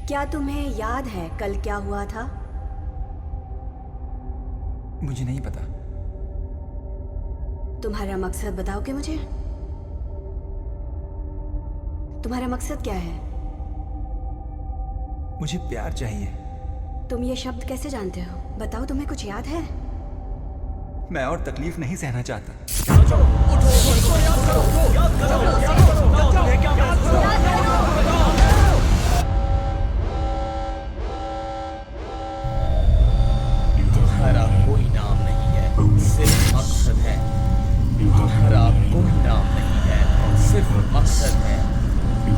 क्या तुम्हें याद है कल क्या हुआ था? मुझे नहीं पता। तुम्हारा मकसद बताओगे मुझे? तुम्हारा मकसद क्या है? मुझे प्यार चाहिए। तुम ये शब्द कैसे जानते हो? बताओ, तुम्हें कुछ याद है? मैं और तकलीफ नहीं सहना चाहता। तुम्हारा कोई नाम नहीं है, सिर्फ मकसद है। तुम्हारा कोई नाम नहीं है, सिर्फ मकसद है।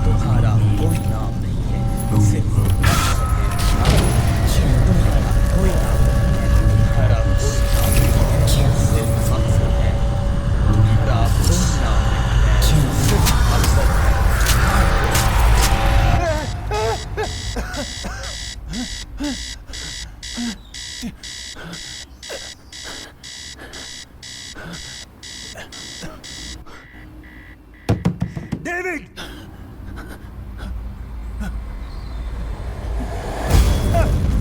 तुम्हारा कोई नाम नहीं है, सिर्फ मकसद है। तुम्हारा कोई नाम नहीं है, तुम्हारा कोई नाम नहीं है, सिर्फ मकसद है। तुम्हारा कोई नाम नहीं है, सिर्फ मकसद है। डेविड!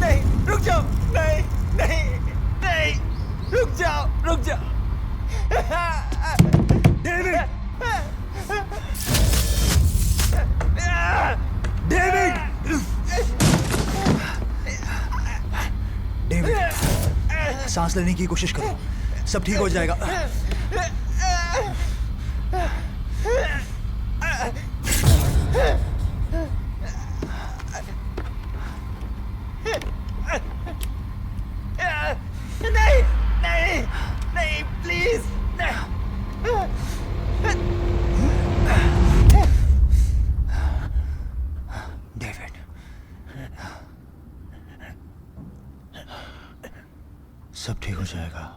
नहीं, रुक जाओ! नहीं, नहीं, नहीं! रुक जाओ, रुक जाओ! डेविड! डेविड! डेविड, सांस लेने की कोशिश करो, सब ठीक हो जाएगा। नहीं, नहीं, नहीं, प्लीज! डेविड, सब ठीक हो जाएगा।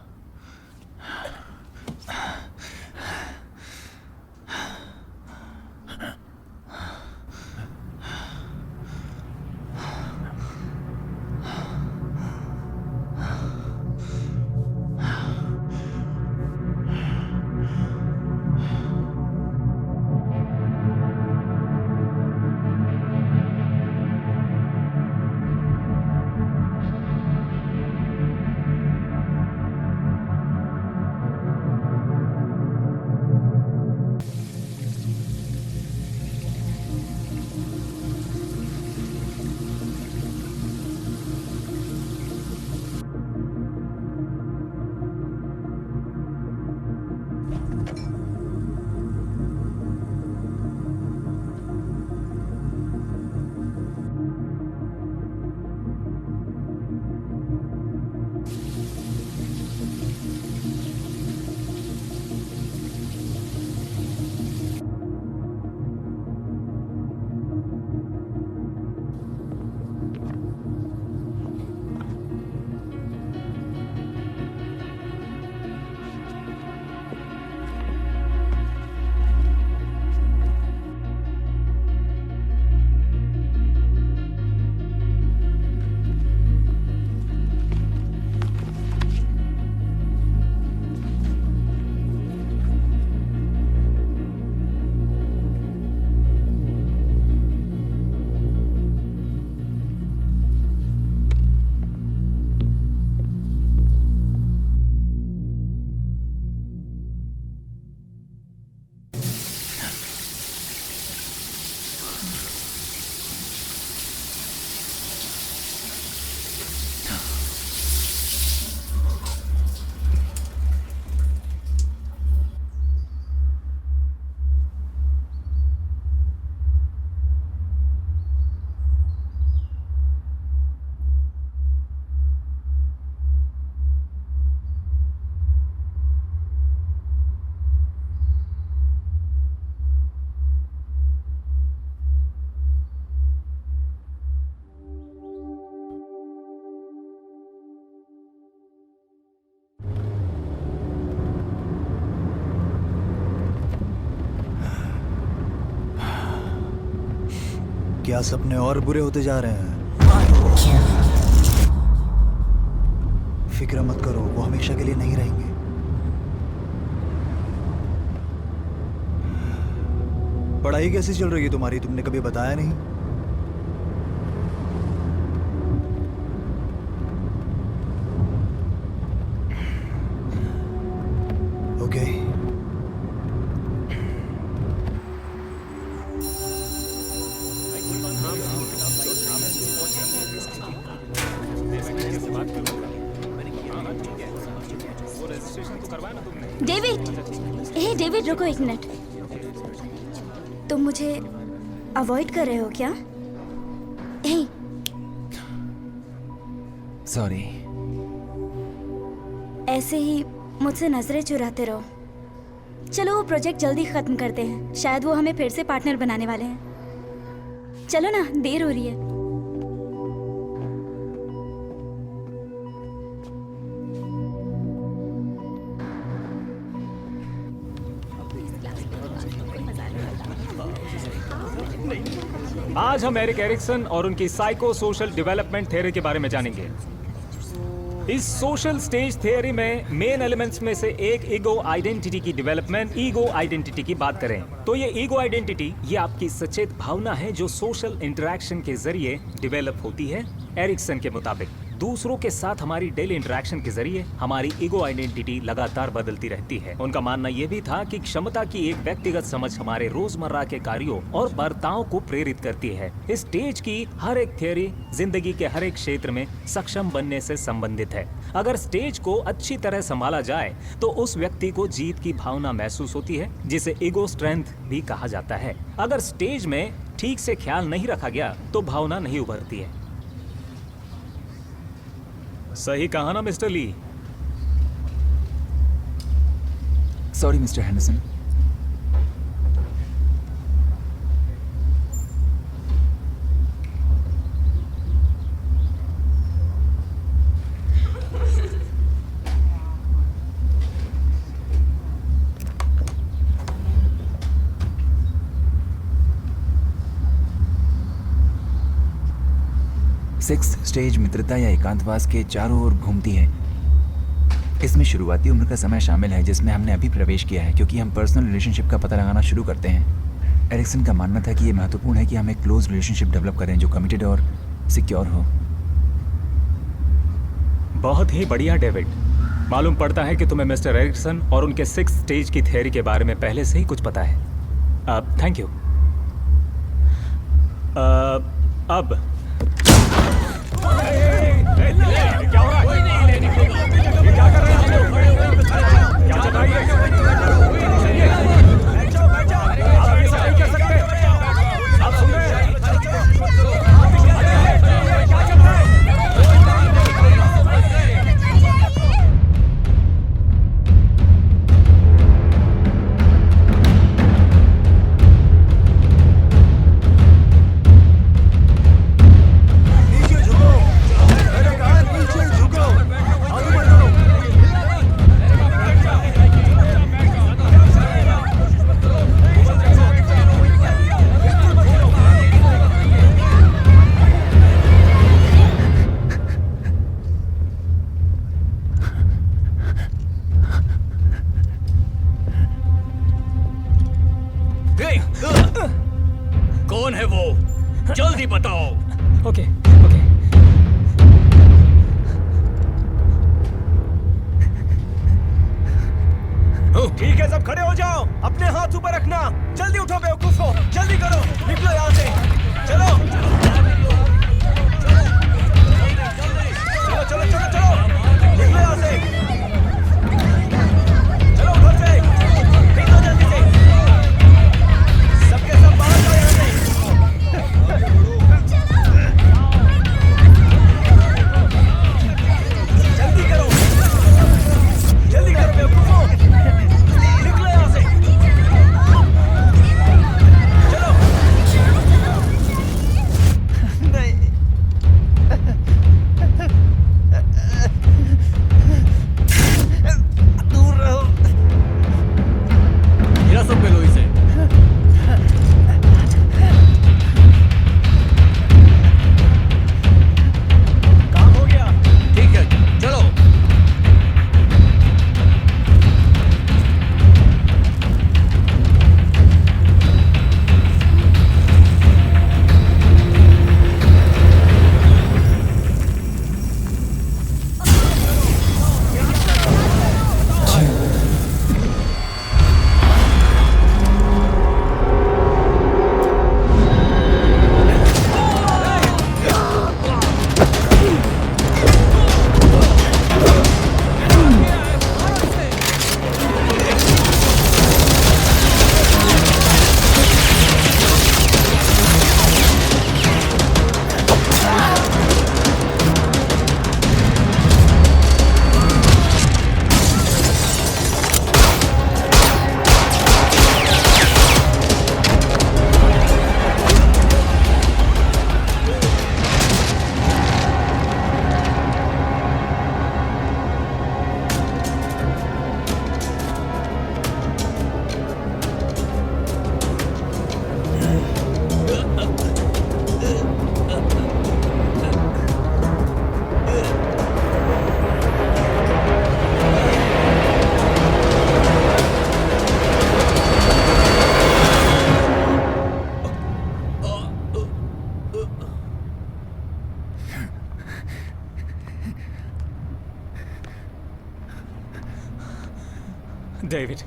क्या सपने और बुरे होते जा रहे हैं? फिक्र मत करो, वो हमेशा के लिए नहीं रहेंगे। पढ़ाई कैसी चल रही है तुम्हारी? तुमने कभी बताया नहीं। डेविड, हे डेविड, रुको एक मिनट। तुम मुझे अवॉइड कर रहे हो क्या? हे, सॉरी। ऐसे ही मुझसे नजरें चुराते रहो। चलो वो प्रोजेक्ट जल्दी खत्म करते हैं, शायद वो हमें फिर से पार्टनर बनाने वाले हैं। चलो ना, देर हो रही है। आज हम एरिक एरिक्सन और उनकी साइको सोशल डेवलपमेंट थ्योरी के बारे में जानेंगे। इस सोशल स्टेज थ्योरी में मेन एलिमेंट्स में से एक ईगो आइडेंटिटी की डेवलपमेंट, ईगो आइडेंटिटी की बात करें तो ये ईगो आइडेंटिटी ये आपकी सचेत भावना है जो सोशल इंटरेक्शन के जरिए डेवलप होती है। एरिक्सन के मुताबिक दूसरों के साथ हमारी डेली इंटरेक्शन के जरिए हमारी ईगो आइडेंटिटी लगातार बदलती रहती है। उनका मानना यह भी था कि क्षमता की एक व्यक्तिगत समझ हमारे रोजमर्रा के कार्यों और बर्ताव को प्रेरित करती है। इस स्टेज की हर एक थ्योरी जिंदगी के हर एक क्षेत्र में सक्षम बनने से संबंधित है। अगर स्टेज को अच्छी तरह संभाला जाए तो उस व्यक्ति को जीत की भावना महसूस होती है, जिसे ईगो स्ट्रेंथ भी कहा जाता है। अगर स्टेज में ठीक से ख्याल नहीं रखा गया तो भावना नहीं उभरती है। सही कहा ना mister Lee? Sorry mister Henderson. Sixth stage मित्रता या एकांतवास के चारों ओर घूमती है। इसमें शुरुआती उम्र का समय शामिल है जिसमें हमने अभी प्रवेश किया है, क्योंकि हम पर्सनल रिलेशनशिप का पता लगाना शुरू करते हैं। एरिक्सन का मानना था कि ये महत्वपूर्ण है कि हम एक क्लोज रिलेशनशिप डेवलप करें जो कमिटेड और सिक्योर हो। बहुत ही बढ़िया डेविड। मालूम पड़ता है कि तुम्हें मिस्टर एरिक्सन और उनके सिक्स्थ स्टेज की थ्योरी के बारे में पहले से ही कुछ पता है। Thank you. अब क्या हो रहा है? ये क्या कर रहे हैं? क्या चल रहा है? आप ऐसा नहीं कर सकते। आप सुन रहे हैं? क्या चल रहा है? डेविड,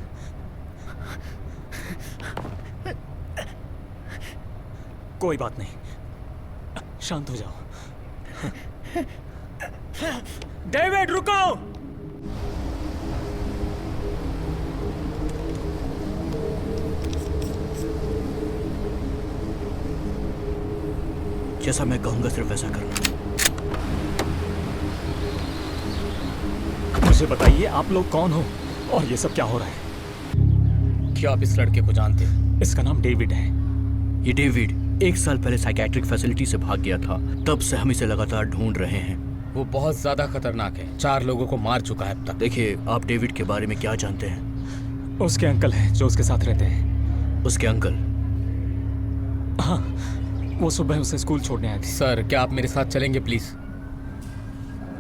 कोई बात नहीं, शांत हो जाओ। डेविड रुको। जैसा मैं कहूंगा सिर्फ वैसा करना। मुझे बताइए आप लोग कौन हो और ये सब क्या हो रहा है? क्या आप इस लड़के को जानते हैं? इसका नाम डेविड है। ये डेविड 1 साल पहले साइकेट्रिक फैसिलिटी से भाग गया था। तब से हम इसे लगातार ढूंढ रहे हैं। वो बहुत ज्यादा खतरनाक है, 4 लोगों को मार चुका है अब तक। देखिए, आप डेविड के बारे में क्या जानते हैं? उसके अंकल हैं जो उसके साथ रहते हैं। उसके अंकल? हाँ, वो सुबह उसे स्कूल छोड़ने आए थे। सर, क्या आप मेरे साथ चलेंगे प्लीज?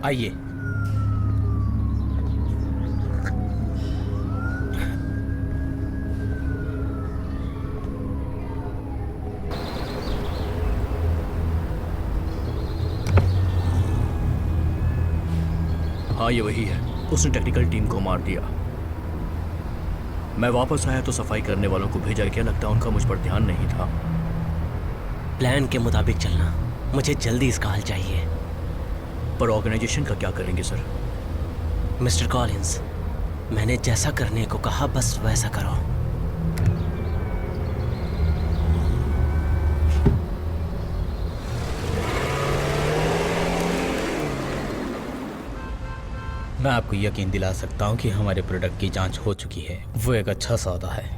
आइए। हाँ, ये वही है। उसने टेक्निकल टीम को मार दिया। मैं वापस आया तो सफाई करने वालों को भेजा। क्या लगता है उनका मुझ पर ध्यान नहीं था? प्लान के मुताबिक चलना। मुझे जल्दी इसका हल चाहिए। पर ऑर्गेनाइजेशन का क्या करेंगे सर? मिस्टर कॉलिंस, मैंने जैसा करने को कहा बस वैसा करो। मैं आपको यकीन दिला सकता हूं कि हमारे प्रोडक्ट की जांच हो चुकी है। वो एक अच्छा सौदा है।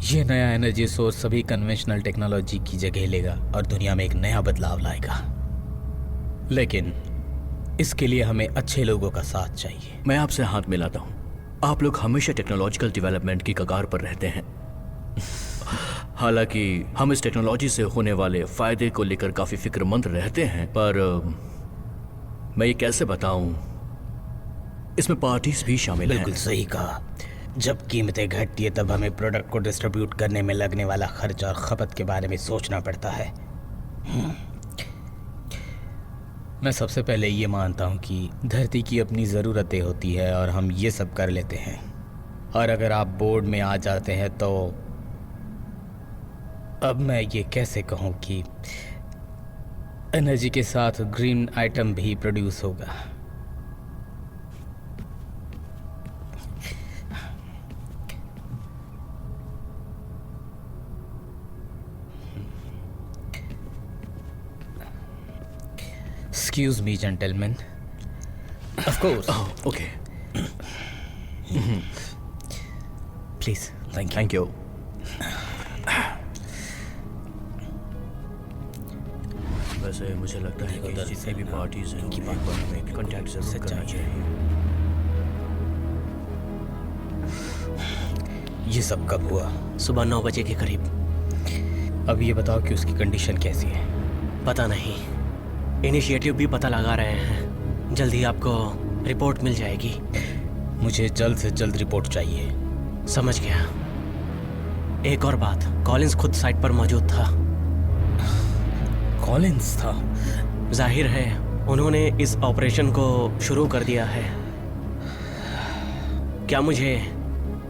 ये नया एनर्जी सोर्स सभी कन्वेंशनल टेक्नोलॉजी की जगह लेगा और दुनिया में एक नया बदलाव लाएगा। लेकिन इसके लिए हमें अच्छे लोगों का साथ चाहिए। मैं आपसे हाथ मिलाता हूँ। आप लोग हमेशा टेक्नोलॉजिकल डेवलपमेंट की कगार पर रहते हैं। हालांकि हम इस टेक्नोलॉजी से होने वाले फायदे को लेकर काफी फिक्रमंद रहते हैं, पर मैं ये कैसे बताऊं, इसमें पार्टीज भी शामिल हैं। बिल्कुल सही कहा। जब कीमतें घटती है तब हमें प्रोडक्ट को डिस्ट्रीब्यूट करने में लगने वाला खर्च और खपत के बारे में सोचना पड़ता है। मैं सबसे पहले ये मानता हूँ कि धरती की अपनी ज़रूरतें होती है और हम ये सब कर लेते हैं। और अगर आप बोर्ड में आ जाते हैं तो अब मैं ये कैसे कहूँ कि एनर्जी के साथ ग्रीन आइटम भी प्रोड्यूस होगा। Excuse me, gentlemen. Of course. Oh, okay. Please. Thank you. Thank you. वैसे मुझे लगता है कि जितनी भी पार्टीज हैं उनकी बात पर हमें कॉन्टैक्ट जरूर करना चाहिए। ये सब कब हुआ? सुबह 9 बजे के करीब। अब ये बताओ कि उसकी कंडीशन कैसी है? पता नहीं। इनिशिएटिव भी पता लगा रहे हैं। जल्दी आपको रिपोर्ट मिल जाएगी। मुझे जल्द से जल्द रिपोर्ट चाहिए। समझ गया। एक और बात, कॉलिंस खुद साइट पर मौजूद था। कॉलिंस था? जाहिर है उन्होंने इस ऑपरेशन को शुरू कर दिया है। क्या मुझे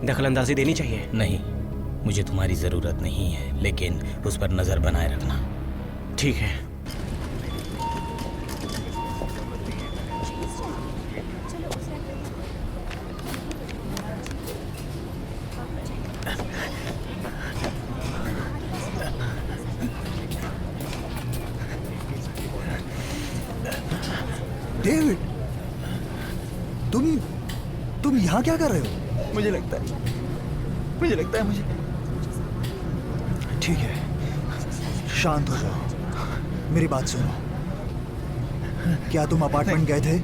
दखलंदाजी देनी चाहिए? नहीं, मुझे तुम्हारी ज़रूरत नहीं है, लेकिन उस पर नज़र बनाए रखना। ठीक है। डेविड, तुम यहाँ क्या कर रहे हो? मुझे लगता है मुझे ठीक है, शांत हो जाओ। मेरी बात सुनो। क्या तुम अपार्टमेंट गए थे?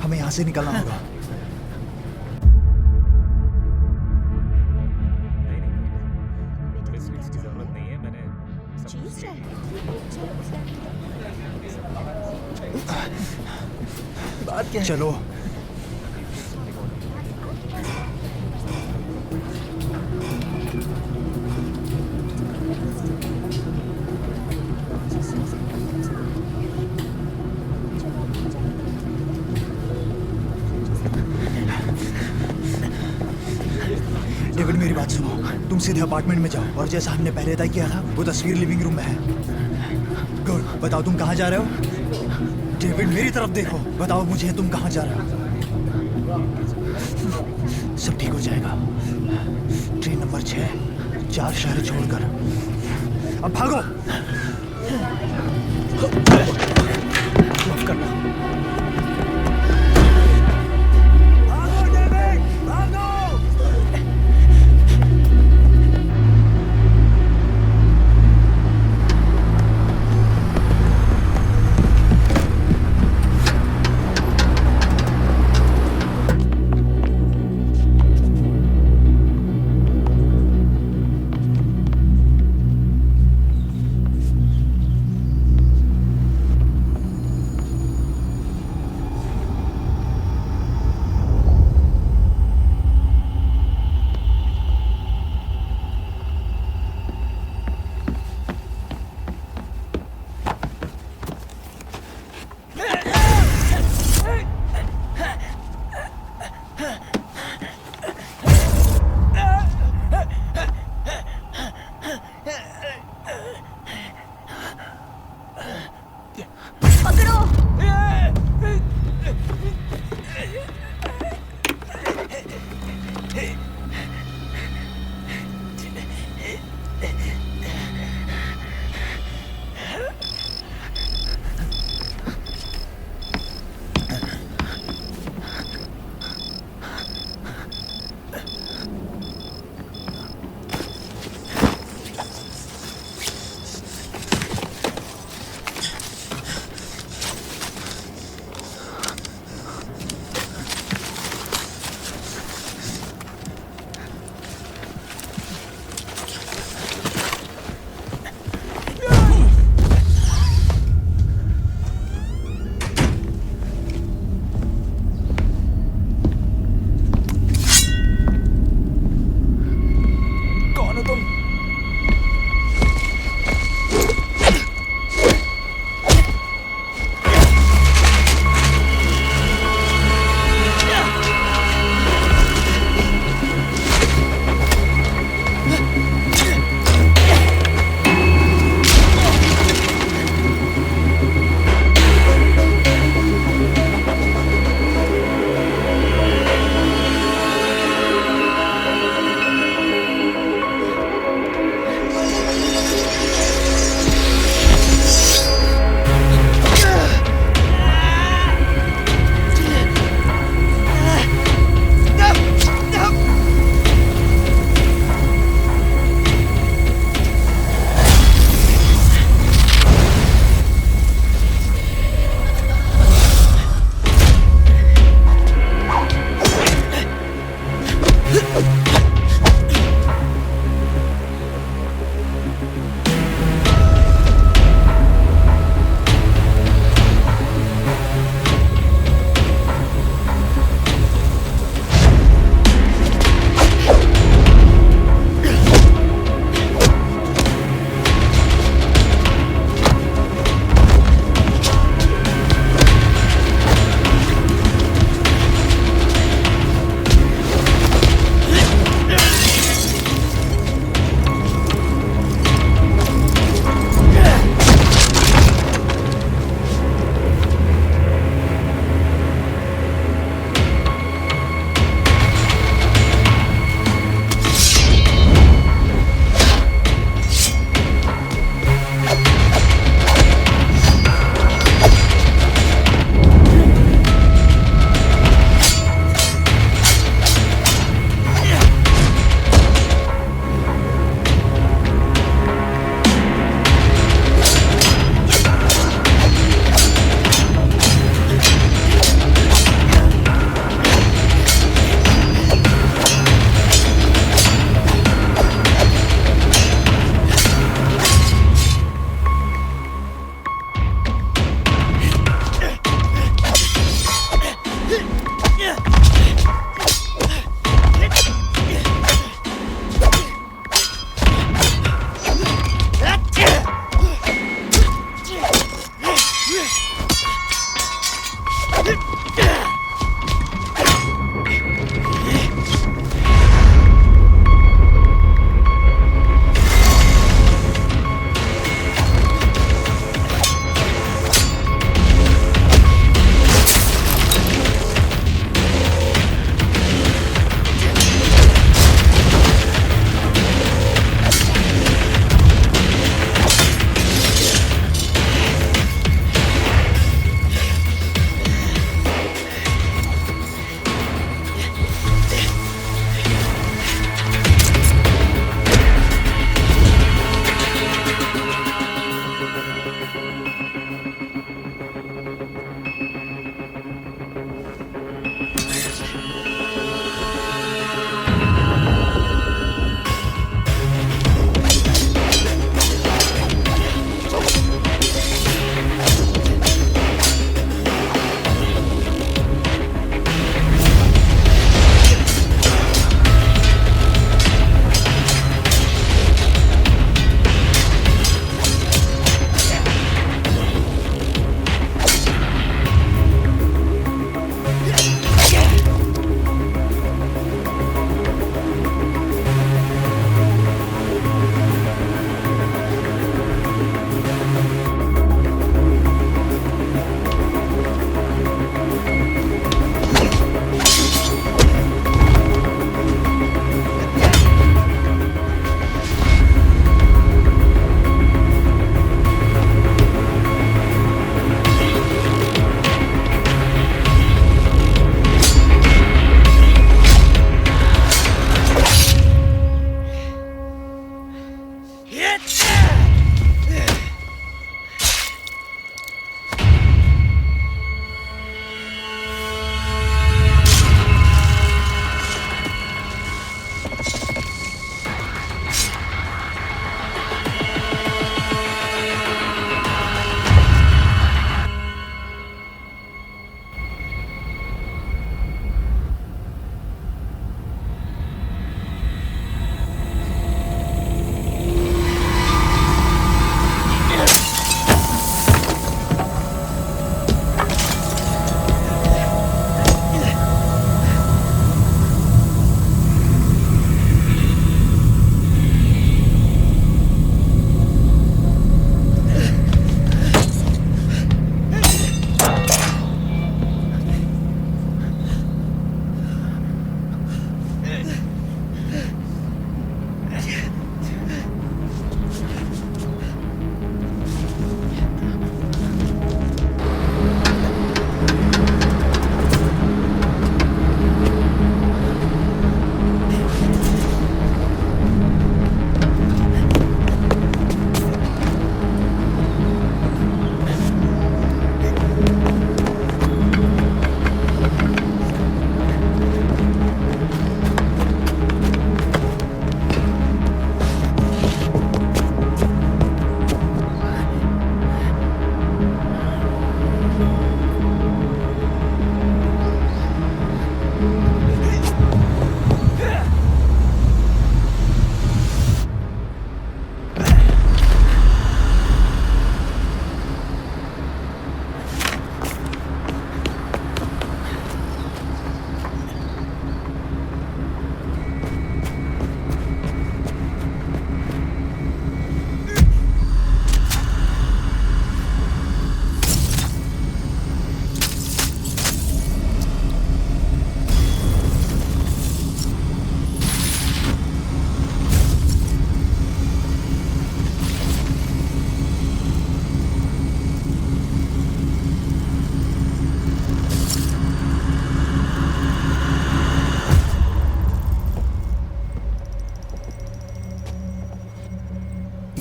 हमें यहाँ से निकलना होगा। इसकी जरूरत नहीं है। मैंने बात क्या है? चलो। तुम सीधे अपार्टमेंट में जाओ और जैसा हमने पहले तय किया था वो तस्वीर लिविंग रूम में है। गुड, बताओ तुम कहाँ जा रहे हो? डेविड मेरी तरफ देखो, बताओ मुझे तुम कहाँ जा रहे हो? सब ठीक हो जाएगा। ट्रेन नंबर 6, 4 शहर छोड़कर। अब भागो। माफ करना। भागो डेविड, भागो।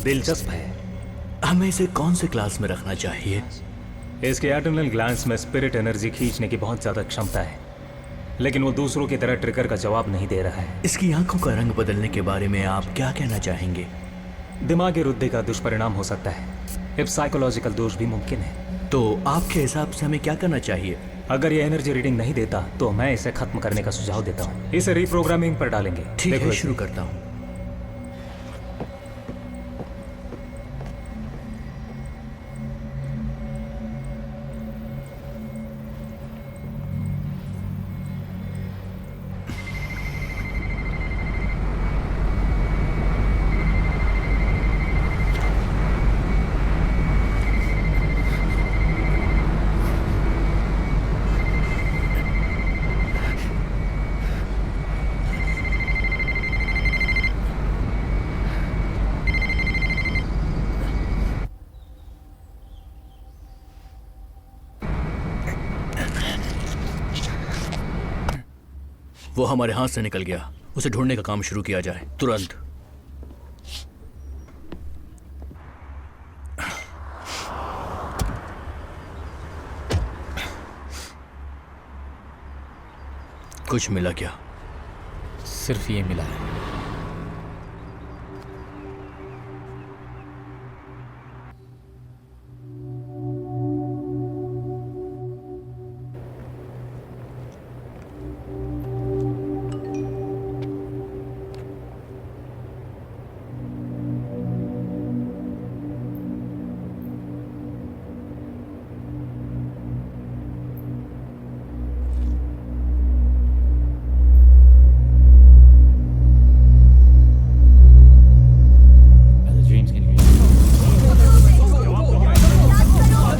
दिलचस्प है। हमें इसे कौन से क्लास में रखना चाहिए? इसके एड्रेनल ग्लैंड्स में स्पिरिट एनर्जी खींचने की बहुत ज्यादा क्षमता है, लेकिन वो दूसरों की तरह ट्रिगर का जवाब नहीं दे रहा है। इसकी आंखों का रंग बदलने के बारे में आप क्या कहना चाहेंगे? दिमागी रुद्धि का दुष्परिणाम हो सकता है। इफ साइकोलॉजिकल दोष भी मुमकिन है। तो आपके हिसाब से हमें क्या करना चाहिए? अगर ये एनर्जी रीडिंग नहीं देता तो मैं इसे खत्म करने का सुझाव देता हूँ। इसे रिप्रोग्रामिंग पर डालेंगे। ठीक देखो है, इसे। शुरू करता हूँ। वो हमारे हाथ से निकल गया। उसे ढूंढने का काम शुरू किया जाए तुरंत। कुछ मिला क्या? सिर्फ ये मिला है।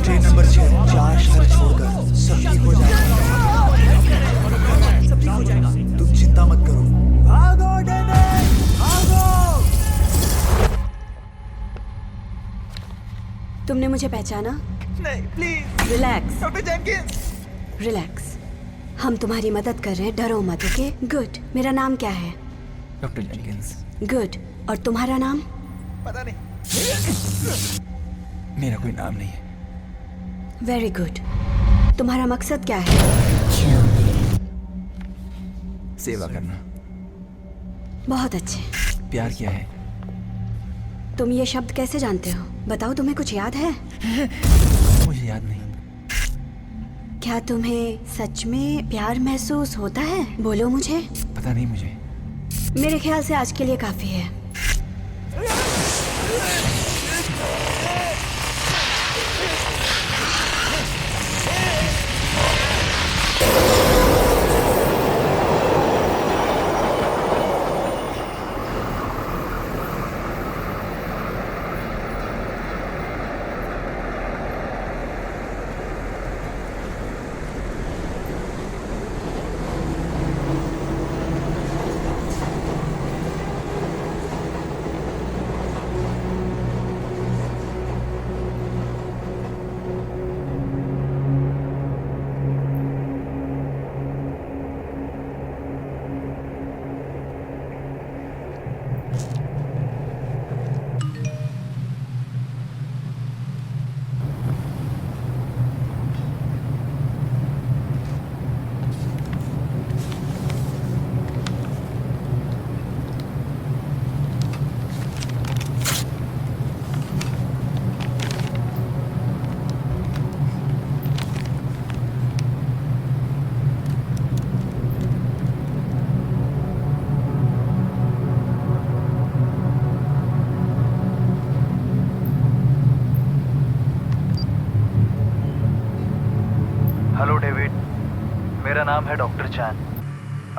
ट्रेन नंबर 6 4 शहर छोड़कर सब ठीक हो जाएगा। तुम चिंता मत करो। भागो डेविड, भागो। तुमने मुझे पहचाना? नहीं, please. Relax doctor Jenkins. Relax. हम तुम्हारी मदद कर रहे हैं, डरो मत। Okay, good. मेरा नाम क्या है? Doctor Jenkins. गुड। और तुम्हारा नाम? पता नहीं। मेरा कोई नाम नहीं है। Very good. तुम्हारा मकसद क्या है? सेवा करना। बहुत अच्छे। प्यार क्या है? तुम ये शब्द कैसे जानते हो? बताओ, तुम्हें कुछ याद है? मुझे याद नहीं। क्या तुम्हें सच में प्यार महसूस होता है? बोलो मुझे। पता नहीं मुझे। मेरे ख्याल से आज के लिए काफी है। हेलो डेविड, मेरा नाम है डॉक्टर चैन।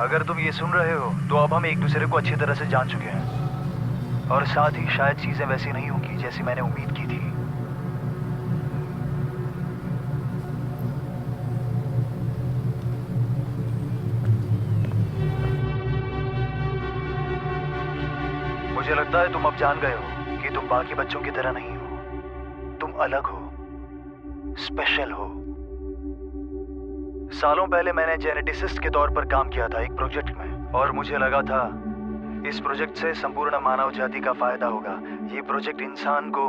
अगर तुम ये सुन रहे हो तो अब हम एक दूसरे को अच्छी तरह से जान चुके हैं और साथ ही शायद चीजें वैसी नहीं होंगी जैसी मैंने उम्मीद की थी। मुझे लगता है तुम अब जान गए हो कि तुम बाकी बच्चों की तरह नहीं हो। तुम अलग हो, स्पेशल हो। सालों पहले मैंने जेनेटिसिस्ट के तौर पर काम किया था एक प्रोजेक्ट में, और मुझे लगा था इस प्रोजेक्ट से संपूर्ण मानव जाति का फायदा होगा। ये प्रोजेक्ट इंसान को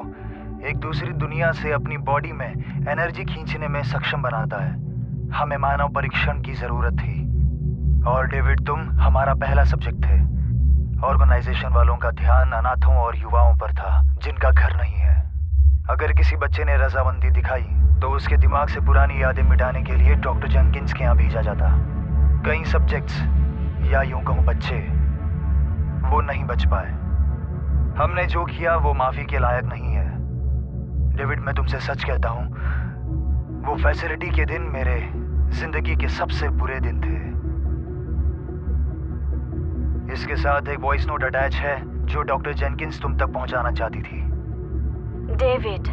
एक दूसरी दुनिया से अपनी बॉडी में एनर्जी खींचने में सक्षम बनाता है। हमें मानव परीक्षण की जरूरत थी और डेविड तुम हमारा पहला सब्जेक्ट थे। ऑर्गेनाइजेशन वालों का ध्यान अनाथों और युवाओं पर था जिनका घर नहीं है। अगर किसी बच्चे ने रजामंदी दिखाई तो उसके दिमाग से पुरानी यादें मिटाने के लिए डॉक्टर जेनकिंस के यहाँ भेजा जाता। कई सब्जेक्ट्स या यूं कहूं बच्चे वो नहीं बच पाए। हमने जो किया वो माफी के लायक नहीं है। डेविड मैं तुमसे सच कहता हूं, वो फैसिलिटी के दिन मेरे जिंदगी के सबसे बुरे दिन थे। इसके साथ एक वॉइस नोट अटैच है जो डॉक्टर जेनकिंस तुम तक पहुंचाना चाहती थी। डेविड,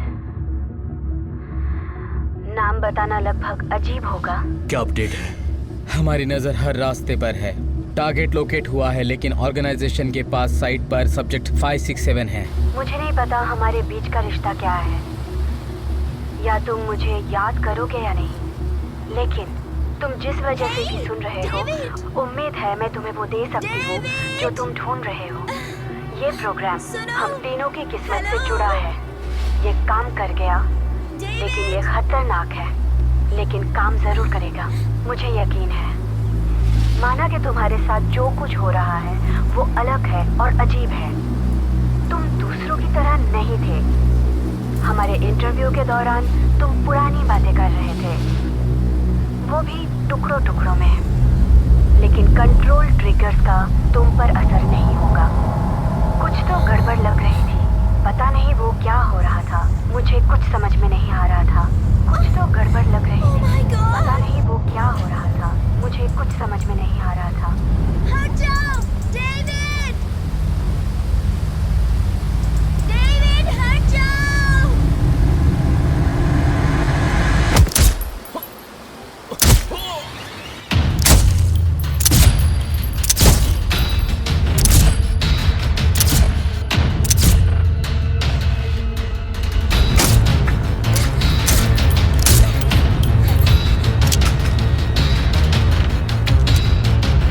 नाम बताना लगभग अजीब होगा। क्या अपडेट है? हमारी नजर हर रास्ते पर है। टारगेट लोकेट हुआ है लेकिन ऑर्गेनाइजेशन के पास साइट पर सब्जेक्ट 567 है। मुझे नहीं पता हमारे बीच का रिश्ता क्या है, या तुम मुझे याद करोगे या नहीं, लेकिन तुम जिस वजह से भी सुन रहे हो, उम्मीद है मैं तुम्हें वो दे सकती हूँ जो तुम ढूंढ रहे हो। ये प्रोग्राम हम तीनों की किस्मत से जुड़ा है। ये काम कर गया, लेकिन ये खतरनाक है, लेकिन काम जरूर करेगा, मुझे यकीन है। माना कि तुम्हारे साथ जो कुछ हो रहा है वो अलग है और अजीब है। तुम दूसरों की तरह नहीं थे। हमारे इंटरव्यू के दौरान तुम पुरानी बातें कर रहे थे, वो भी टुकड़ों टुकड़ों में, लेकिन कंट्रोल ट्रिगर्स का तुम पर असर नहीं होगा। कुछ तो गड़बड़ लग रही थी, पता नहीं वो क्या हो रहा था, मुझे कुछ समझ में नहीं आ रहा था। कुछ तो गड़बड़ लग रही थी, पता नहीं वो क्या हो रहा था, मुझे कुछ समझ में नहीं आ रहा था। हट जाओ, डेविड! डेविड, हट जाओ!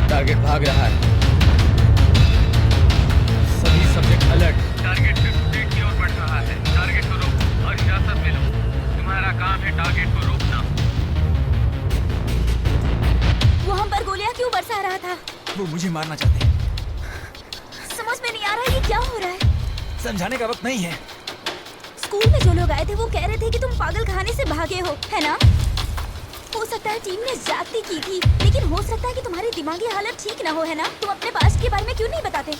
टारगेट भाग रहा है। सभी सब्जेक्ट अलर्ट। टारगेट 58 की ओर बढ़ रहा है। टारगेट को रोको और हिरासत में लो। तुम्हारा काम है टारगेट को रोकना। वो हम पर गोलियां क्यों बरसा रहा था? वो मुझे मारना चाहते हैं। समझ में नहीं आ रहा ये क्या हो रहा है। समझाने का वक्त नहीं है। स्कूल में जो लोग आए थे वो कह रहे थे कि तुम पागल खाने से भागे हो, है ना? हो सकता है टीम ने ज्यादती की थी, लेकिन हो सकता है कि तुम्हारी दिमागी हालत ठीक ना हो, है ना? तुम अपने पास्ट के बारे में क्यों नहीं बताते?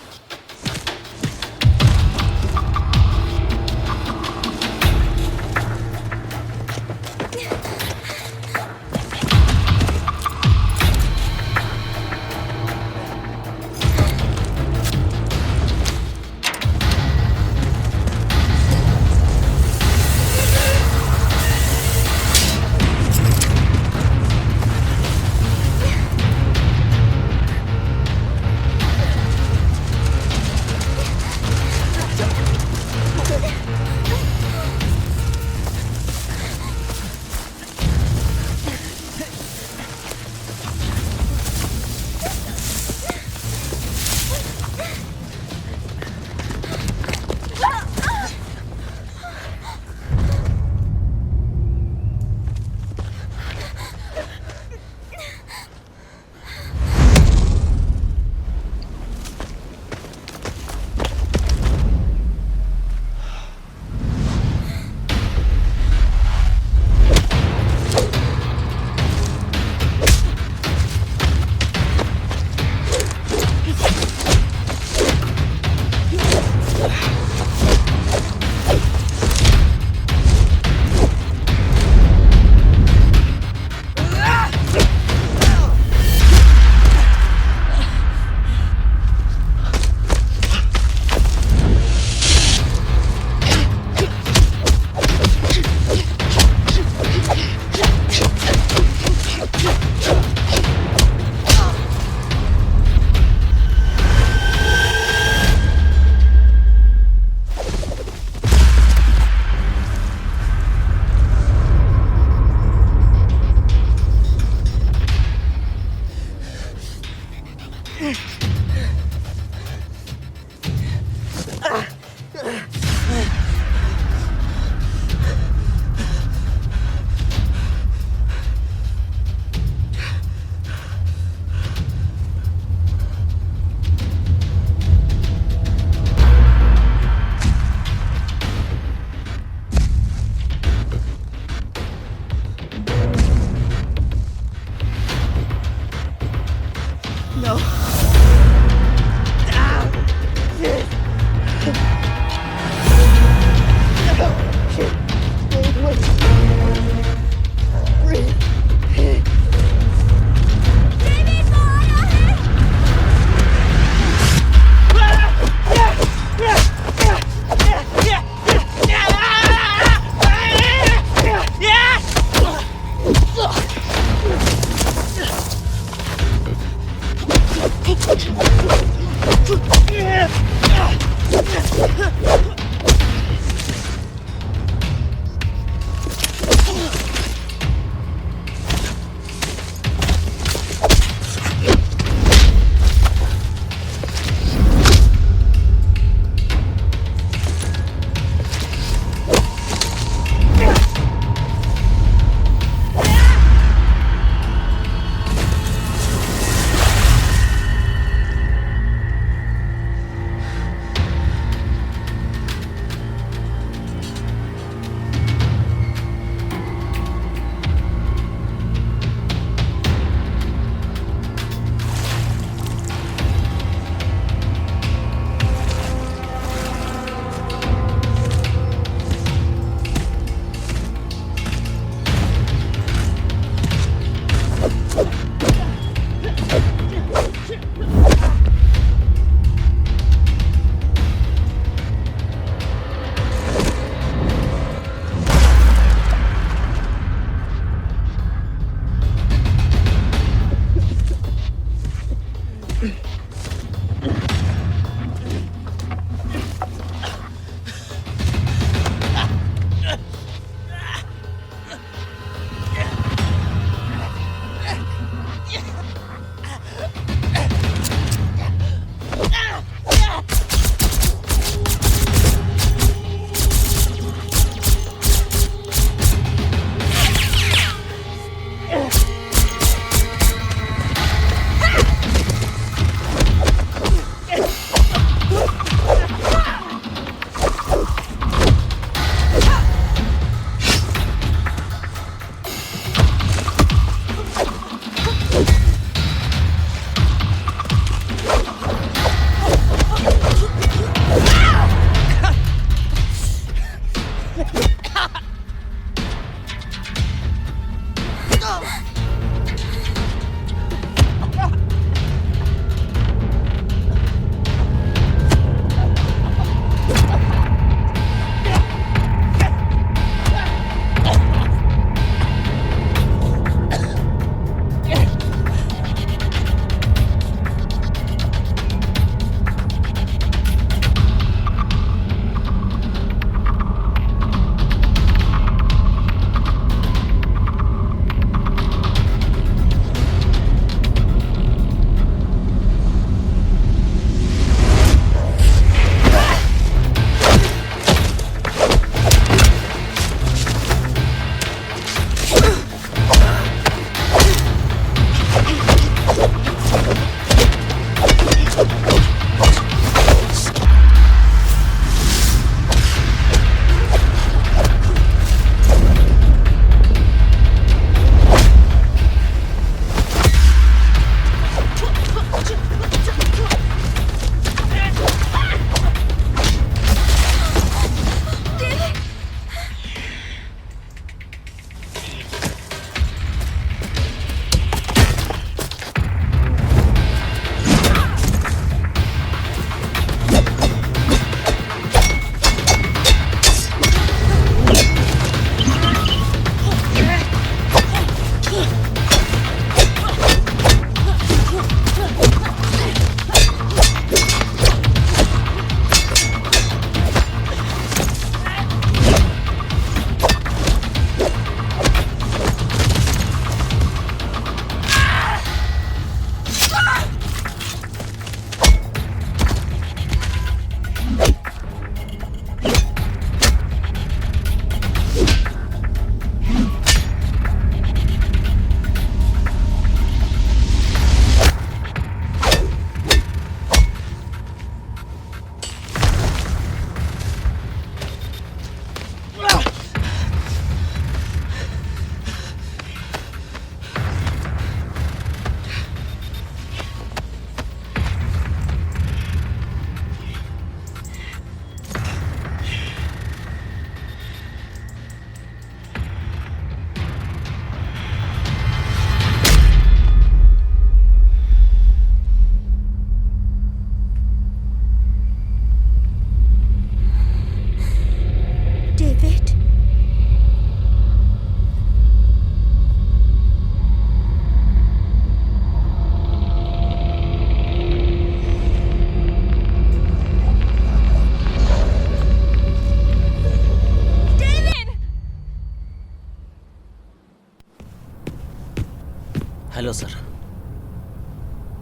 Hello sir.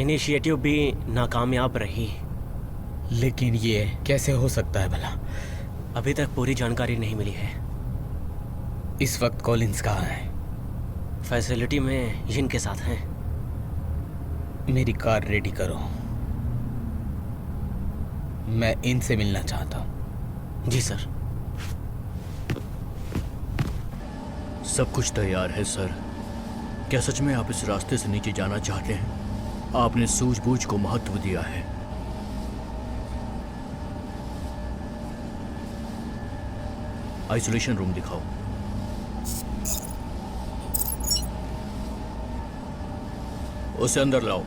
इनिशिएटिव भी नाकामयाब रही। लेकिन ये कैसे हो सकता है भला? अभी तक पूरी जानकारी नहीं मिली है। इस वक्त कॉलिंस कहाँ है? फैसिलिटी में जिन के साथ हैं। मेरी कार रेडी करो, मैं इनसे मिलना चाहता हूँ। जी सर। सब कुछ तैयार है सर। क्या सच में आप इस रास्ते से नीचे जाना चाहते हैं? आपने सूझबूझ को महत्व दिया है। आइसोलेशन रूम दिखाओ। उसे अंदर लाओ।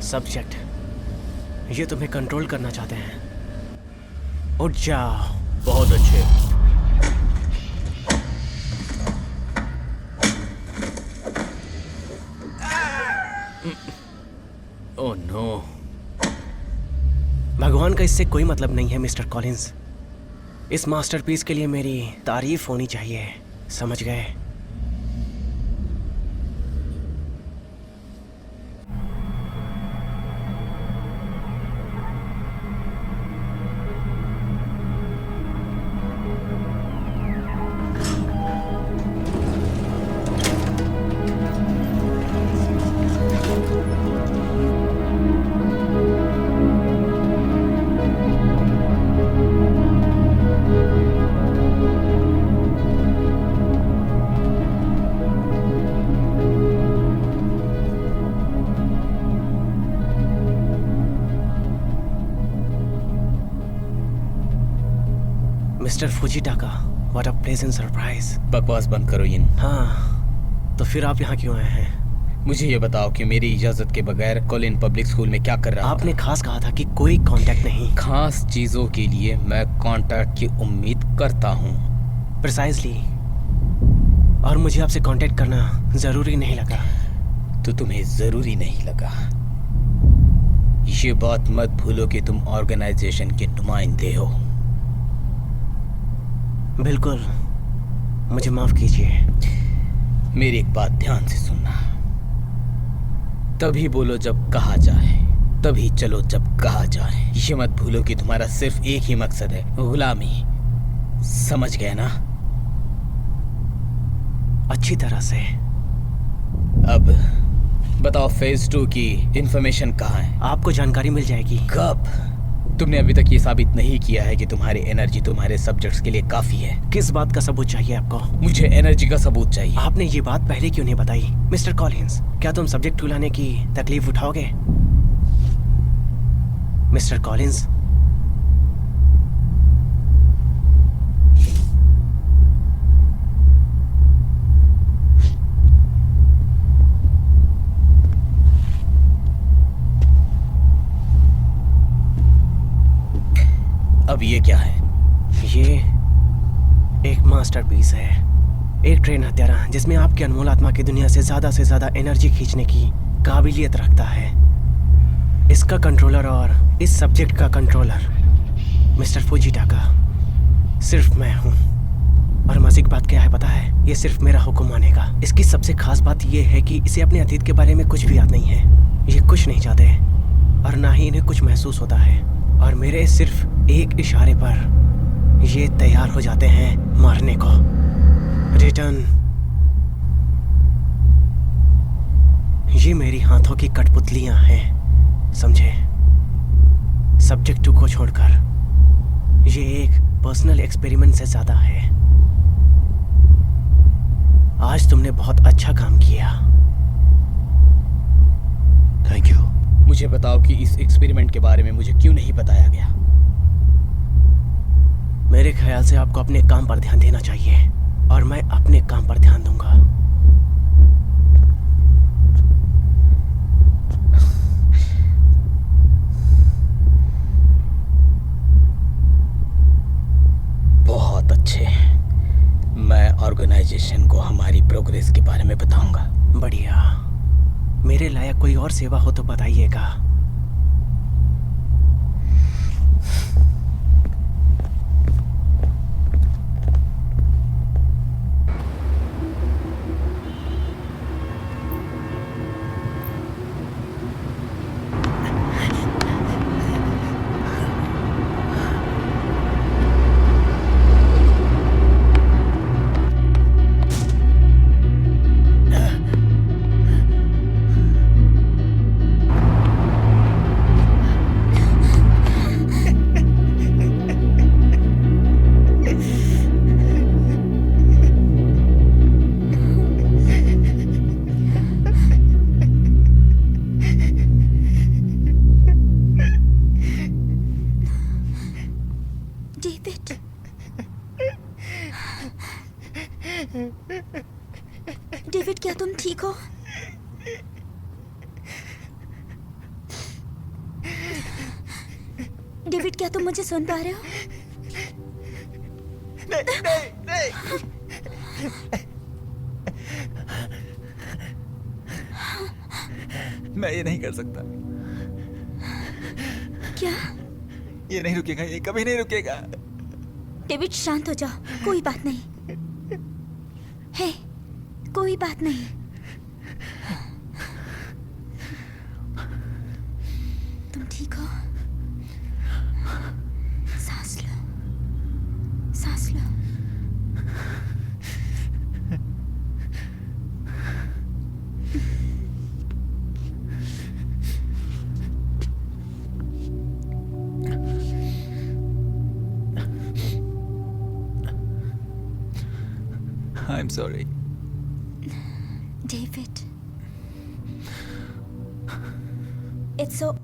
सब्जेक्ट, ये तुम्हें कंट्रोल करना चाहते हैं। उठ जाओ। बहुत अच्छे। Oh no. भगवान का इससे कोई मतलब नहीं है मिस्टर कॉलिंस। इस मास्टरपीस के लिए मेरी तारीफ होनी चाहिए, समझ गए? Mister Fujitaka, what a pleasant surprise. बकवास बंद करो यिन। हाँ, तो फिर आप यहाँ क्यों आए हैं? मुझे ये बताओ कि मेरी इजाजत के बगैर कॉलिन पब्लिक स्कूल में क्या कर रहा आपने खास कहा था कि कोई कांटेक्ट नहीं। खास चीजों के लिए मैं कांटेक्ट की उम्मीद करता हूँ। प्रिसाइजली। और मुझे आपसे कांटेक्ट करना जरूरी नहीं लगा। तो तुम्हें जरूरी नहीं लगा। ये बात मत भूलो कि तुम ऑर्गेनाइजेशन के नुमाइंदे हो। बिल्कुल, मुझे माफ कीजिए। मेरी एक बात ध्यान से सुनना। तभी बोलो जब कहा जाए, तभी चलो जब कहा जाए। ये मत भूलो कि तुम्हारा सिर्फ एक ही मकसद है, गुलामी। समझ गए ना? अच्छी तरह से। अब बताओ फेज 2 की इंफॉर्मेशन कहाँ है? आपको जानकारी मिल जाएगी। कब? तुमने अभी तक ये साबित नहीं किया है कि तुम्हारी एनर्जी तुम्हारे सब्जेक्ट्स के लिए काफी है। किस बात का सबूत चाहिए आपको? मुझे एनर्जी का सबूत चाहिए। आपने ये बात पहले क्यों नहीं बताई? मिस्टर कॉलिंस, क्या तुम सब्जेक्ट लाने की तकलीफ उठाओगे? मिस्टर कॉलिंस, अब ये क्या है? ये एक मास्टरपीस है, एक ट्रेन हत्यारा जिसमें आपकी अनमोल आत्मा की दुनिया से ज्यादा एनर्जी खींचने की काबिलियत रखता है। इसका कंट्रोलर और इस सब्जेक्ट का कंट्रोलर मिस्टर फुजिटाका सिर्फ मैं हूँ। और मज़े की बात क्या है पता है? ये सिर्फ मेरा हुक्म मानेगा। इसकी सबसे खास बात ये है कि इसे अपने अतीत के बारे में कुछ भी याद नहीं है। ये कुछ नहीं चाहते और ना ही इन्हें कुछ महसूस होता है। और मेरे सिर्फ एक इशारे पर ये तैयार हो जाते हैं मारने को। रिटर्न। ये मेरी हाथों की कठपुतलियां हैं, समझे? सब्जेक्ट 2 को छोड़कर ये एक पर्सनल एक्सपेरिमेंट से ज्यादा है। आज तुमने बहुत अच्छा काम किया। Thank you. मुझे बताओ कि इस एक्सपेरिमेंट के बारे में मुझे क्यों नहीं बताया गया? मेरे ख्याल से आपको अपने काम पर ध्यान देना चाहिए और मैं अपने काम पर ध्यान दूंगा। बहुत अच्छे। मैं ऑर्गेनाइजेशन को हमारी प्रोग्रेस के बारे में बताऊंगा। बढ़िया। मेरे लायक कोई और सेवा हो तो बताइएगा। डेविड, डेविड क्या तुम ठीक हो? डेविड क्या तुम मुझे सुन पा रहे हो? नहीं। मैं ये नहीं कर सकता। क्या? ये नहीं रुकेगा, ये कभी नहीं रुकेगा। डेविड शांत हो जाओ, कोई बात नहीं है, कोई बात नहीं। तुम ठीक हो? सांस लो, सांस लो। I'm sorry. David. It's so...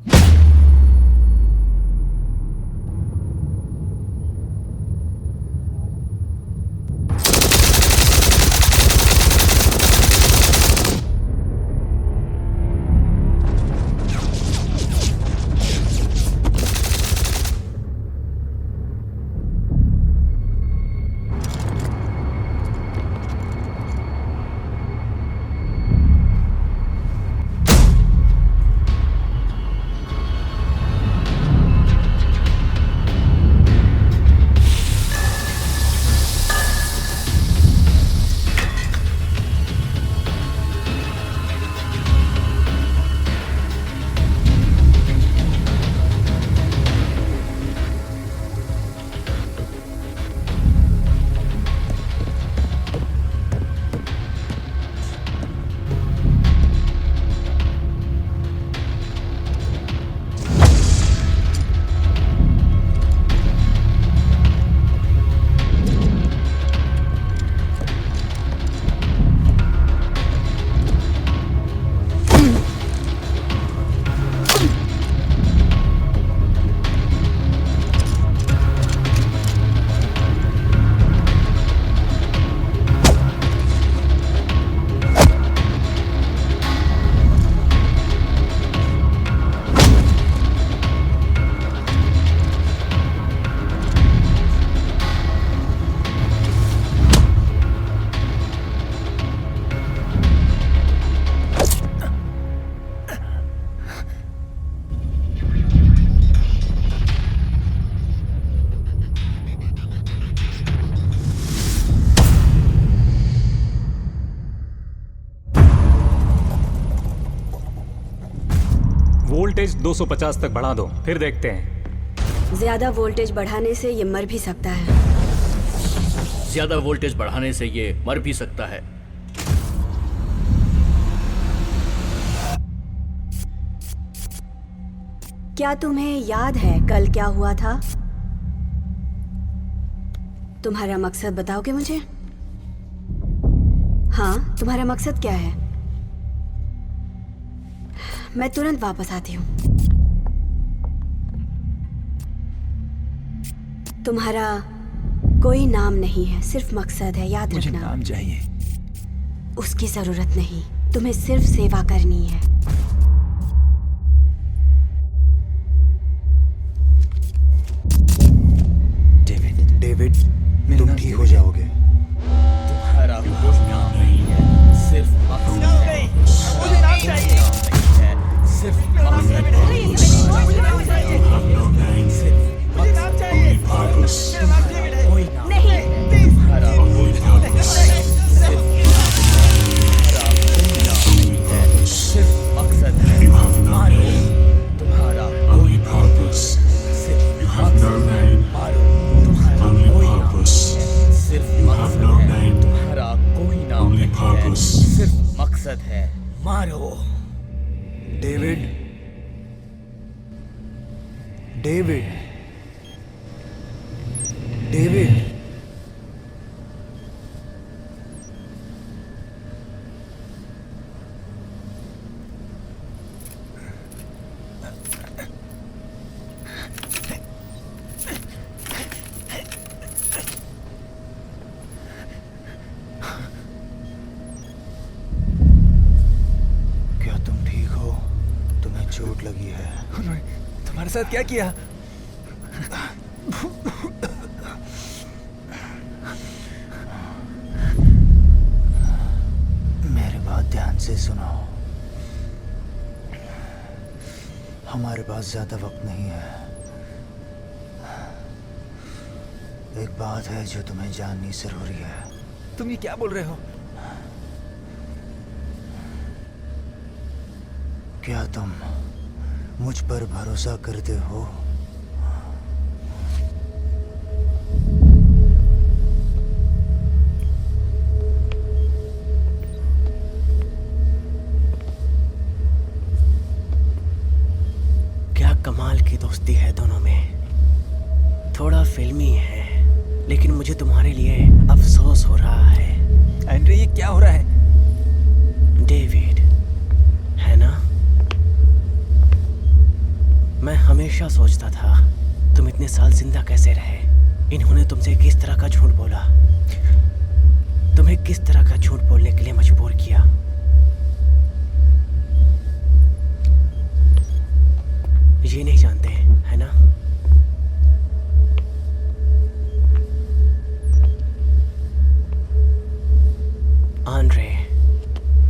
voltage 250 तक बढ़ा दो, फिर देखते हैं। ज्यादा वोल्टेज बढ़ाने से ये मर भी सकता है। ज्यादा वोल्टेज बढ़ाने से ये मर भी सकता है। क्या तुम्हें याद है कल क्या हुआ था? तुम्हारा मकसद बताओगे मुझे? हाँ, तुम्हारा मकसद क्या है? मैं तुरंत वापस आती हूँ। तुम्हारा कोई नाम नहीं है, सिर्फ मकसद है, याद मुझे रखना। नाम चाहिए। उसकी जरूरत नहीं, तुम्हें सिर्फ सेवा करनी है। डेविड, तुम ठीक हो जाओगे। तुम्हारा कोई नाम नहीं है, सिर्फ मकसद है। मुझे नाम चाहिए। मकसद है। मारो। David, David, David. क्या तुम ठीक हो? तुम्हें चोट लगी है? तुम्हारे साथ क्या किया? मेरी बात ध्यान से सुनो। हमारे पास ज्यादा वक्त नहीं है। एक बात है जो तुम्हें जाननी जरूरी है। तुम ये क्या बोल रहे हो? क्या तुम मुझ पर भरोसा करते हो? क्या कमाल की दोस्ती है दोनों में। थोड़ा फिल्मी है, लेकिन मुझे तुम्हारे लिए अफसोस हो रहा है। एंड्रे, ये क्या हो रहा है? डेविड, है ना? मैं हमेशा सोचता था तुम इतने साल जिंदा कैसे रहे। इन्होंने तुमसे किस तरह का झूठ बोला, तुम्हें किस तरह का झूठ बोलने के लिए मजबूर किया। ये नहीं जानते, है ना? आंद्रे,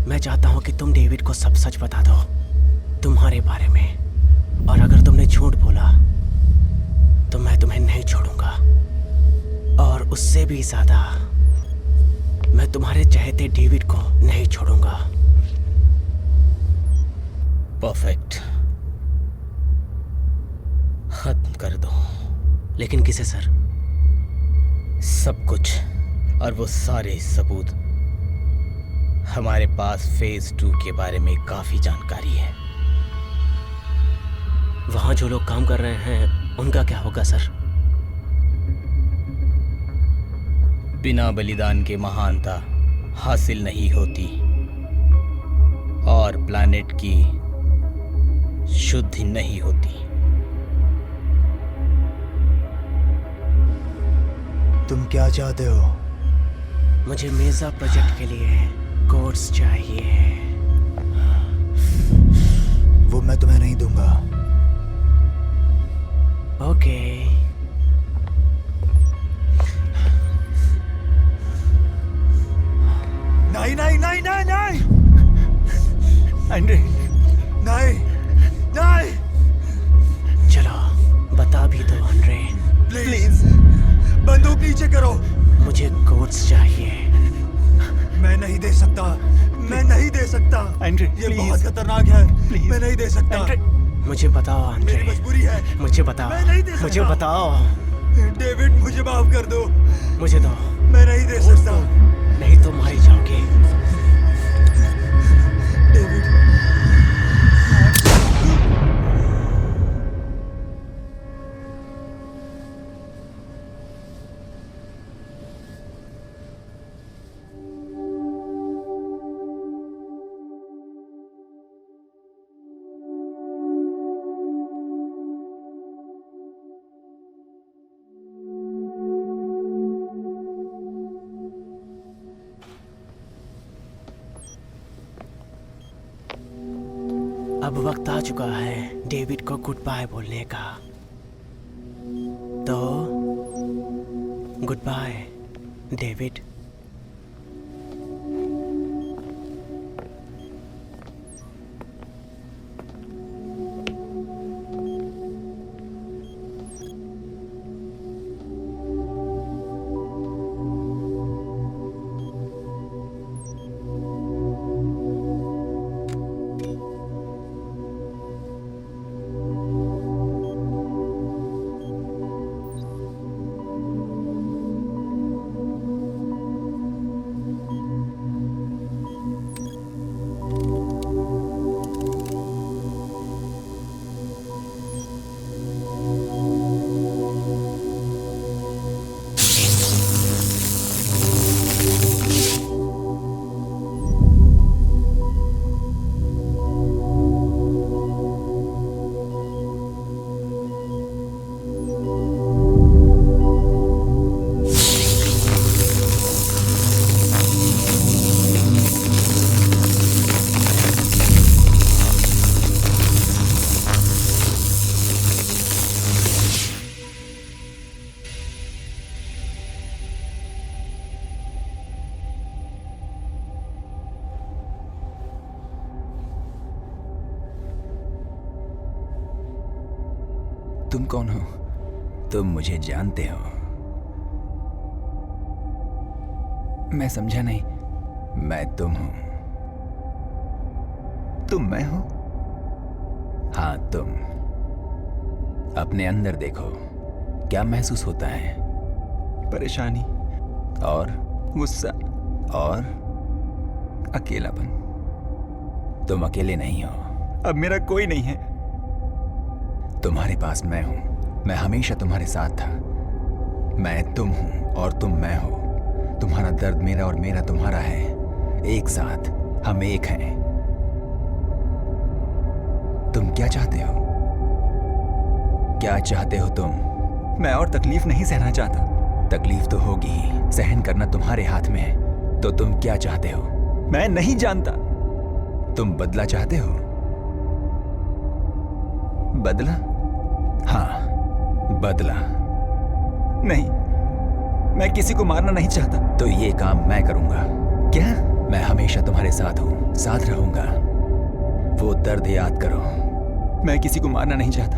मैं चाहता हूं कि तुम डेविड को सब सच बता दो तुम्हारे बारे में। और अगर तुमने झूठ बोला तो मैं तुम्हें नहीं छोड़ूंगा। और उससे भी ज्यादा, मैं तुम्हारे चहेते डेविड को नहीं छोड़ूंगा। परफेक्ट। खत्म कर दो। लेकिन किसे सर? सब कुछ, और वो सारे सबूत। हमारे पास फेज 2 के बारे में काफी जानकारी है। वहां जो लोग काम कर रहे हैं उनका क्या होगा सर? बिना बलिदान के महानता हासिल नहीं होती और प्लैनेट की शुद्धि नहीं होती। तुम क्या चाहते हो? मुझे मेजा प्रोजेक्ट के लिए कोड्स चाहिए। वो मैं तुम्हें नहीं दूंगा। ओके। नहीं नहीं नहीं नहीं नहीं एंड्रे, नहीं नहीं। चलो बता भी दो आंद्रे। प्लीज बंदूक नीचे करो। मुझे कोड्स चाहिए। मैं नहीं दे सकता, मैं नहीं दे सकता। एंड्रे, ये प्लीज। बहुत खतरनाक है। प्लीज। मैं नहीं दे सकता। एंड्रे, मुझे बताओ आंद्रे। मेरी मजबूरी है। मुझे बताओ। मैं नहीं दे सकता। मुझे बताओ। डेविड, मुझे माफ कर दो। मुझे दो। मैं नहीं दे सकता। नहीं तो मारे जाओगे। डेविड, अब वक्त आ चुका है डेविड को गुड बाय बोलने का। तो गुड बाय डेविड। तुम कौन हो? तुम मुझे जानते हो? मैं समझा नहीं। मैं तुम हूं। तुम मैं हो? हाँ, तुम। अपने अंदर देखो, क्या महसूस होता है? परेशानी और गुस्सा और अकेलापन। तुम अकेले नहीं हो। अब मेरा कोई नहीं है। तुम्हारे पास मैं हूं। मैं हमेशा तुम्हारे साथ था। मैं तुम हूं और तुम मैं हो। तुम्हारा दर्द मेरा और मेरा तुम्हारा है। एक साथ हम एक हैं। तुम क्या चाहते हो? क्या चाहते हो तुम? मैं और तकलीफ नहीं सहना चाहता। तकलीफ तो होगी ही, सहन करना तुम्हारे हाथ में है। तो तुम क्या चाहते हो? मैं नहीं जानता। तुम बदला चाहते हो? बदला? हाँ, बदला। नहीं, मैं किसी को मारना नहीं चाहता। तो ये काम मैं करूंगा। क्या? मैं हमेशा तुम्हारे साथ हूं, साथ रहूंगा। वो दर्द याद करो। मैं किसी को मारना नहीं चाहता।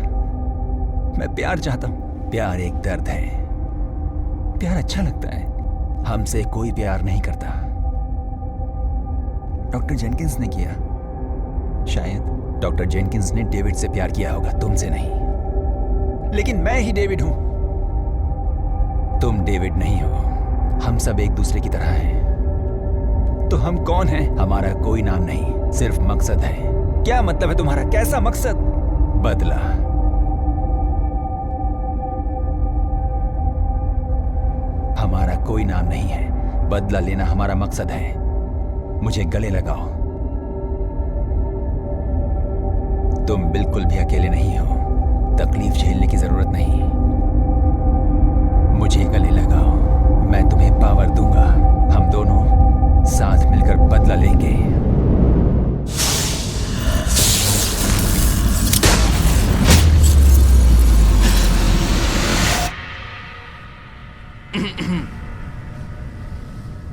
मैं प्यार चाहता हूं। प्यार एक दर्द है। प्यार अच्छा लगता है। हमसे कोई प्यार नहीं करता। डॉक्टर जेनकिंस ने किया। शायद डॉक्टर जेनकिंस ने डेविड से प्यार किया होगा, तुमसे नहीं। लेकिन मैं ही डेविड हूं। तुम डेविड नहीं हो। हम सब एक दूसरे की तरह हैं। तो हम कौन हैं? हमारा कोई नाम नहीं, सिर्फ मकसद है। क्या मतलब है तुम्हारा? कैसा मकसद? बदला। हमारा कोई नाम नहीं है। बदला लेना हमारा मकसद है। मुझे गले लगाओ। तुम बिल्कुल भी अकेले नहीं हो। तकलीफ झेलने की जरूरत नहीं। मुझे गले लगाओ। मैं तुम्हें पावर दूंगा। हम दोनों साथ मिलकर बदला लेंगे।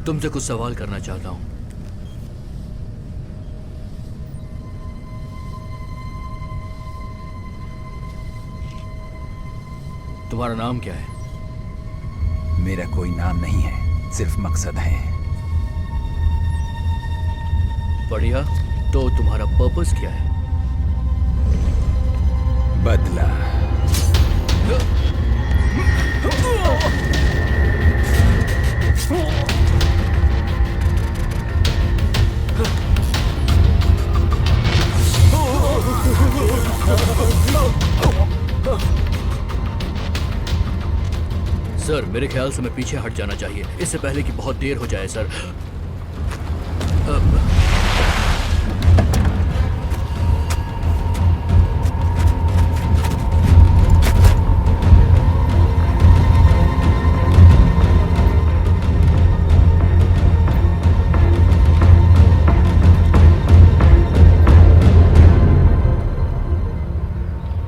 तुमसे कुछ सवाल करना चाहता हूं। तुम्हारा नाम क्या है? मेरा कोई नाम नहीं है, सिर्फ मकसद है। बढ़िया, तो तुम्हारा पर्पस क्या है? बदला। सर, मेरे ख्याल से मैं पीछे हट जाना चाहिए, इससे पहले कि बहुत देर हो जाए सर।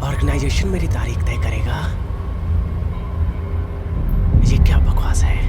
ऑर्गेनाइजेशन मेरी तारीख तय करेगा। ये क्या बकवास है?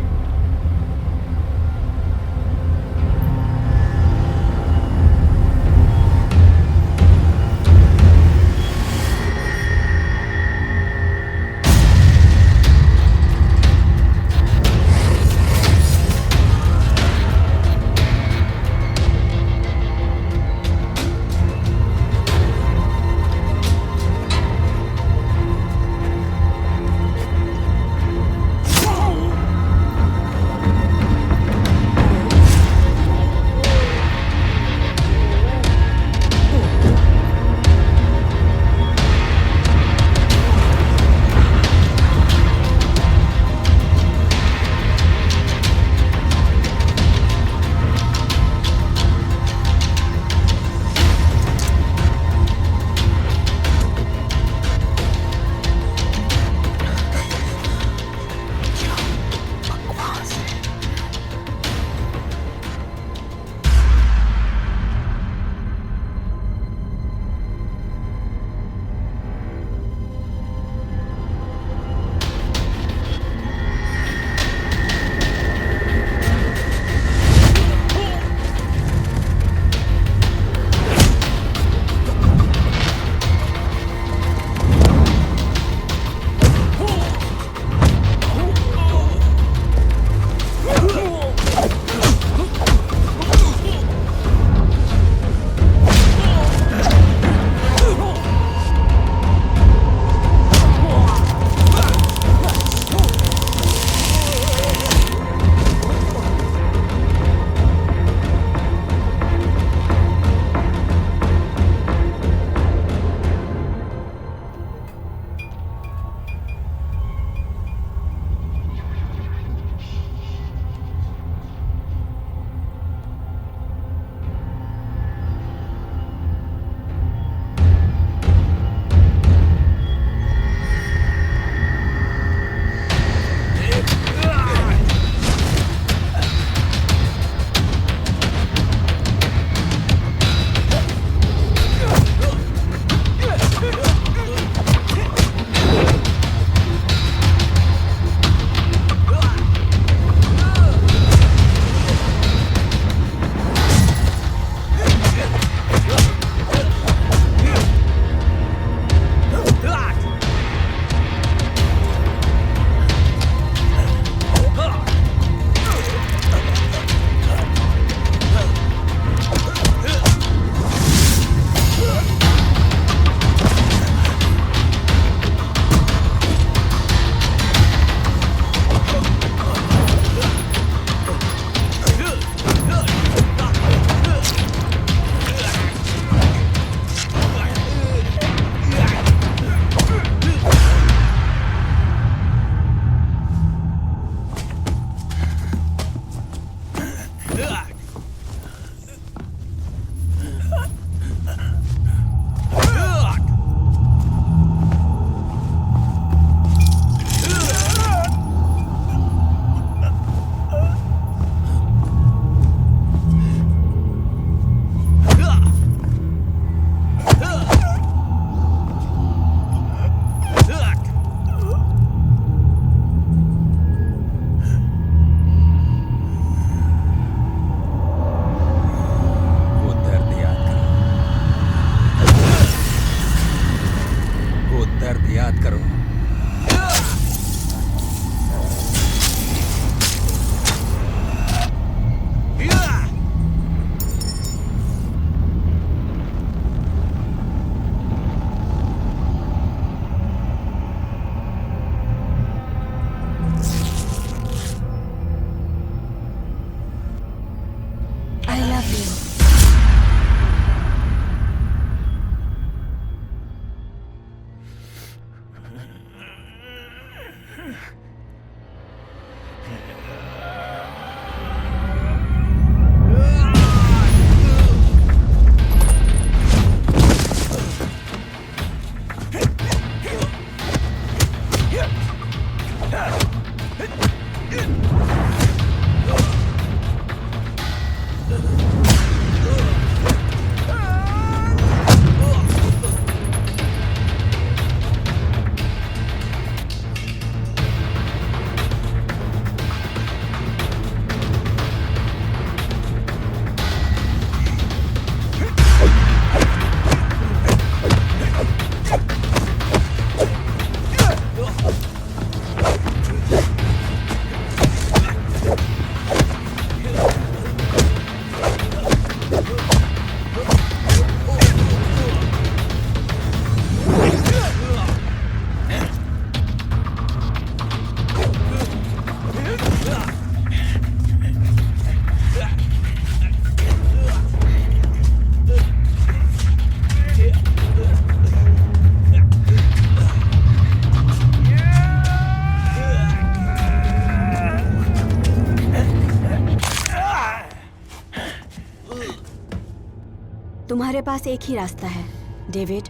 तुम्हारे पास एक ही रास्ता है डेविड।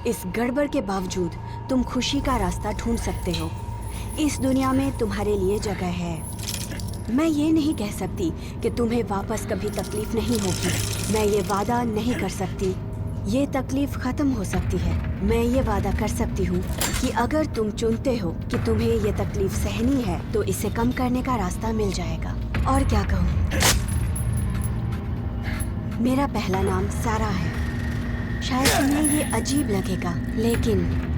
इस गड़बड़ के बावजूद तुम खुशी का रास्ता ढूंढ सकते हो। इस दुनिया में तुम्हारे लिए जगह है। मैं ये नहीं कह सकती कि तुम्हें वापस कभी तकलीफ नहीं होगी। मैं ये वादा नहीं कर सकती। ये तकलीफ खत्म हो सकती है। मैं ये वादा कर सकती हूँ कि अगर तुम चुनते हो कि तुम्हें ये तकलीफ सहनी है तो इसे कम करने का रास्ता मिल जाएगा। और क्या कहूँ, मेरा पहला नाम सारा है। शायद तुम्हें ये अजीब लगेगा, लेकिन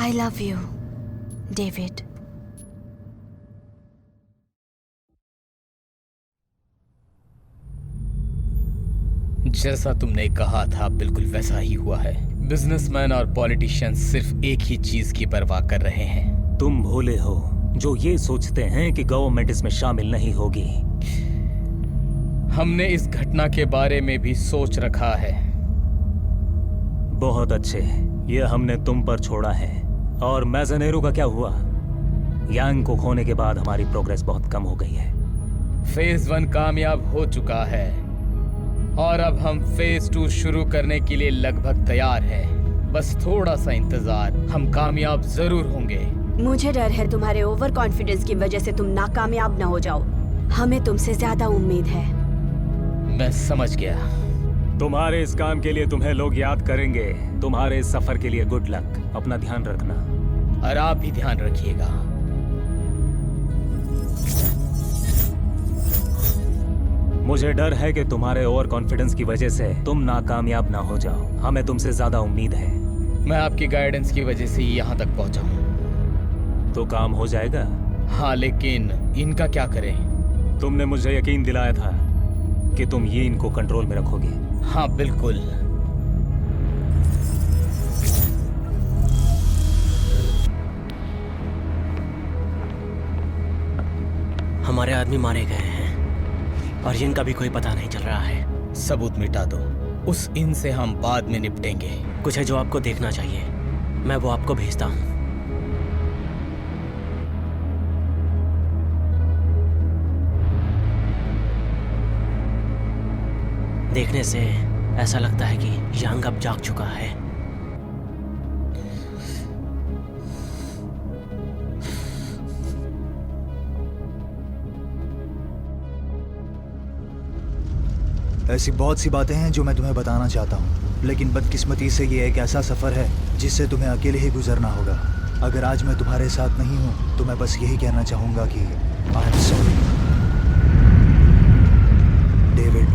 I love you, David. जैसा तुमने कहा था बिल्कुल वैसा ही हुआ है। बिजनेसमैन और पॉलिटिशियन सिर्फ एक ही चीज की परवाह कर रहे हैं। तुम भोले हो जो ये सोचते हैं कि गवर्नमेंट इसमें शामिल नहीं होगी। हमने इस घटना के बारे में भी सोच रखा है। बहुत अच्छे, ये हमने तुम पर छोड़ा है। और मैज़नेरो का क्या हुआ? यांग को खोने के बाद हमारी प्रोग्रेस बहुत कम हो गई है। फेज 1 कामयाब हो चुका है और अब हम फेज 2 शुरू करने के लिए लगभग तैयार हैं। बस थोड़ा सा इंतजार, हम कामयाब जरूर होंगे। मुझे डर है तुम्हारे ओवर कॉन्फिडेंस की वजह से तुम नाकामयाब ना हो जाओ। हमें तुमसे ज्यादा उम्मीद है। मैं समझ गया। तुम्हारे इस काम के लिए तुम्हें लोग याद करेंगे। तुम्हारे इस सफर के लिए गुड लक। अपना ध्यान रखना। और आप भी ध्यान रखिएगा। मुझे डर है कि तुम्हारे ओवर कॉन्फिडेंस की वजह से तुम नाकामयाब ना हो जाओ। हमें तुमसे ज्यादा उम्मीद है। मैं आपकी गाइडेंस की वजह से ही यहाँ तक पहुँचा हूँ। तो काम हो जाएगा। हाँ, लेकिन इनका क्या करें? तुमने मुझे यकीन दिलाया था कि तुम ये इनको कंट्रोल में रखोगे। हाँ बिल्कुल। हमारे आदमी मारे गए हैं और जिनका भी कोई पता नहीं चल रहा है। सबूत मिटा दो। उस इन से हम बाद में निपटेंगे। कुछ है जो आपको देखना चाहिए। मैं वो आपको भेजता हूँ। देखने से ऐसा लगता है कि यांग अब जाग चुका है। ऐसी बहुत सी बातें हैं जो मैं तुम्हें बताना चाहता हूँ, लेकिन बदकिस्मती से ये एक ऐसा सफ़र है जिससे तुम्हें अकेले ही गुजरना होगा। अगर आज मैं तुम्हारे साथ नहीं हूँ तो मैं बस यही कहना चाहूँगा कि आई एम सॉरी। डेविड,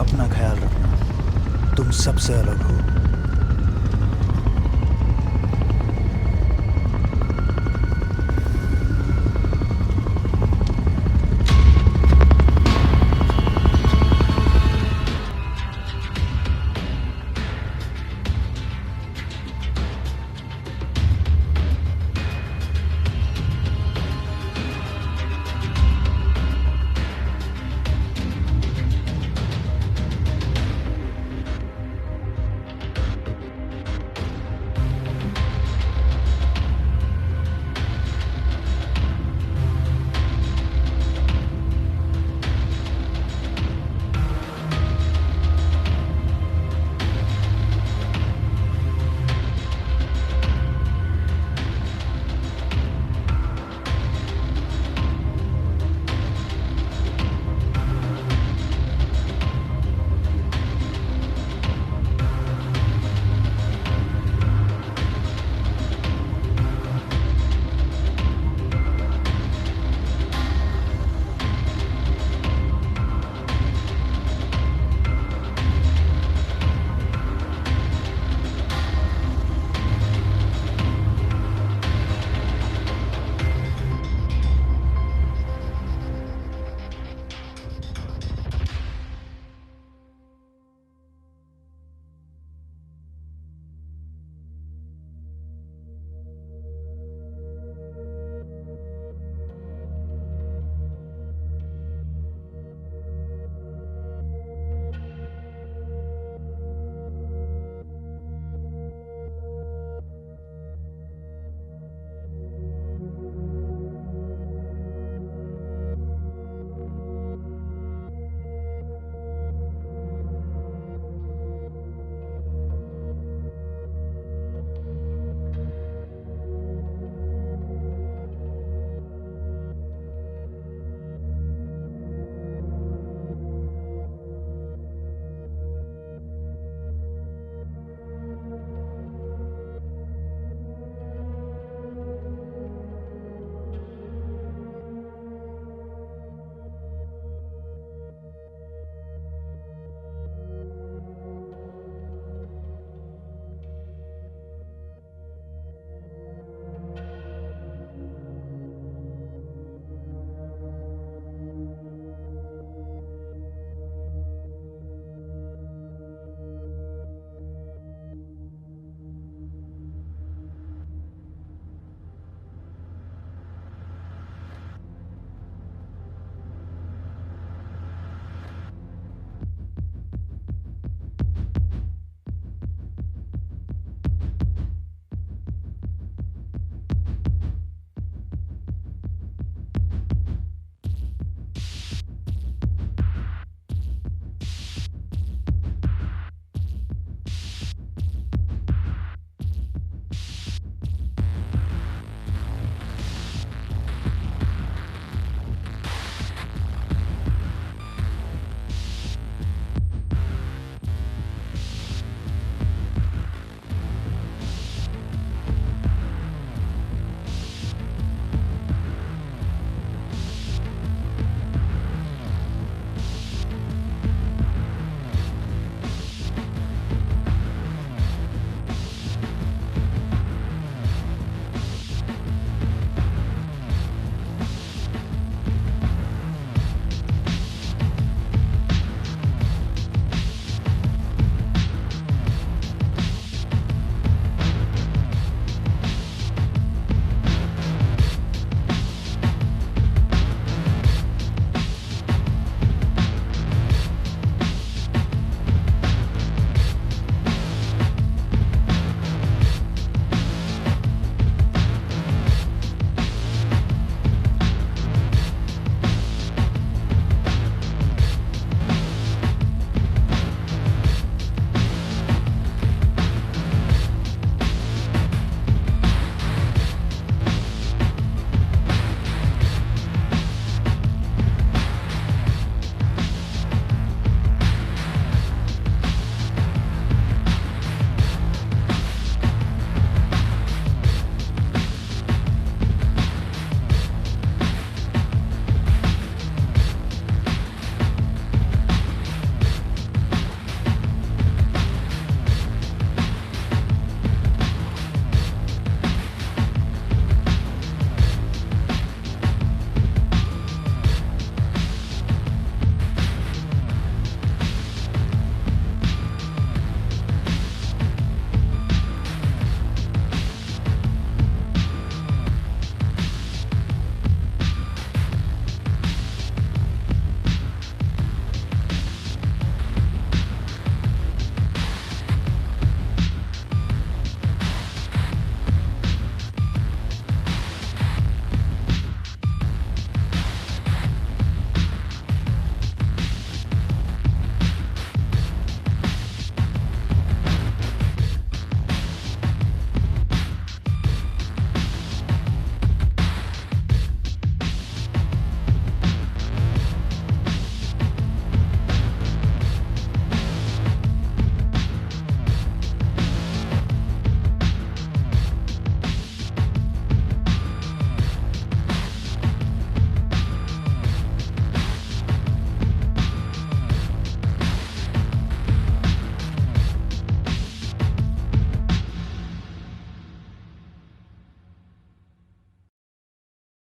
अपना ख्याल रखना। तुम सबसे अलग हो।